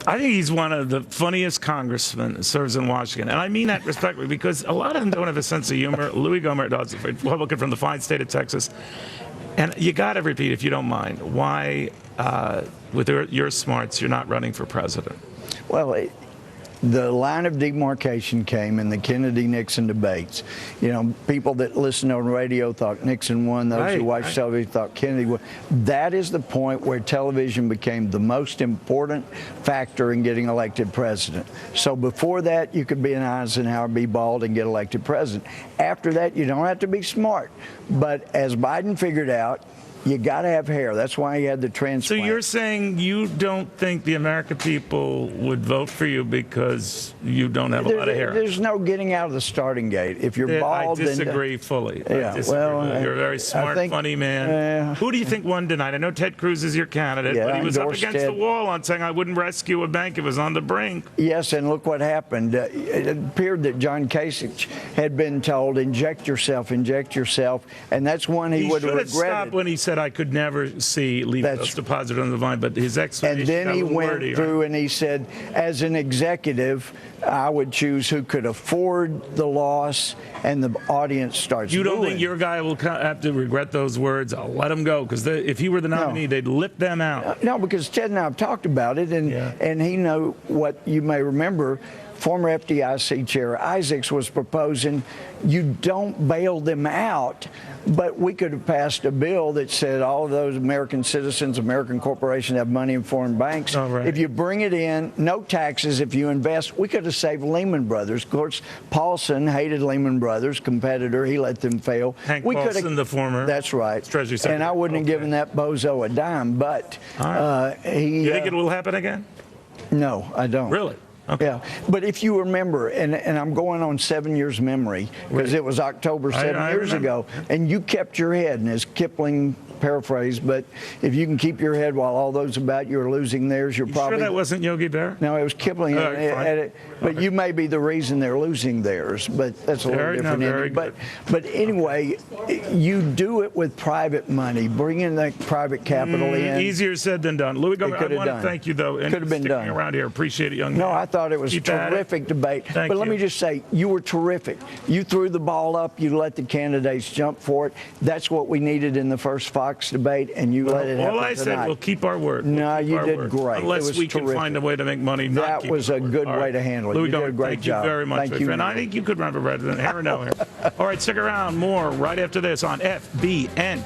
I think he's one of the funniest congressmen that serves in Washington. And I mean that respectfully because a lot of them don't have a sense of humor. Louie Gohmert does, a Republican from the fine state of Texas. And you got to repeat, if you don't mind, why, with your smarts, you're not running for president. Well, the line of demarcation came in the Kennedy-Nixon debates. You know, people that listened on radio thought Nixon won. Those who watched television thought Kennedy won. That is the point where television became the most important factor in getting elected president. So before that, you could be an Eisenhower, be bald, and get elected president. After that, you don't have to be smart. But as Biden figured out, you got to have hair. That's why he had the transplant. So you're saying you don't think the American people would vote for you because you don't have a lot of hair? There's no getting out of the starting gate. If you're bald, I disagree fully. Yeah, you're a very smart, funny man. Who do you think won tonight? I know Ted Cruz is your candidate, but he was up against the wall on saying I wouldn't rescue a bank. It was on the brink. Yes, and look what happened. It appeared that John Kasich had been told, inject yourself, and that's one he would have regretted. He should have stopped when he said I could never leave those deposited on the vine, but his explanation. And then he went through and he said, as an executive, I would choose who could afford the loss, and the audience starts You don't booing. think your guy will have to regret those words? I'll let him go, because if he were the nominee, they'd lip them out. No, because Ted and I have talked about it, and he know what you may remember. Former FDIC Chair Isaacs was proposing you don't bail them out, but we could have passed a bill that said all of those American citizens, American corporations have money in foreign banks. If you bring it in, no taxes if you invest. We could have saved Lehman Brothers. Of course, Paulson hated Lehman Brothers, competitor. He let them fail. Hank Paulson, the former. That's right. Treasury Secretary. And I wouldn't have given that bozo a dime, but You think it will happen again? No, I don't. Really? Okay. Yeah, but if you remember, and I'm going on 7 years memory, because it was October 7 years ago, and you kept your head, and as Kipling paraphrased, but if you can keep your head while all those about you are losing theirs, you're probably... Sure that wasn't Yogi Berra? No, it was Kipling. But you may be the reason they're losing theirs, but that's a little different. But anyway, you do it with private money, bring in that private capital in. Easier said than done. Louie Gohmert, I want to thank you, though, and could have been sticking around here. Appreciate it, young man. No, I thought it was a terrific debate. But let me just say, you were terrific. You threw the ball up. You let the candidates jump for it. That's what we needed in the first Fox debate, and you let it happen All I said, we'll keep our word. No, you did great. Unless we can find a way to make money. That was a good way to handle it. Louie You did a great job. Thank you very much, my friend. I think you could run for president. Hair or no hair. All right, stick around. More right after this on FBN.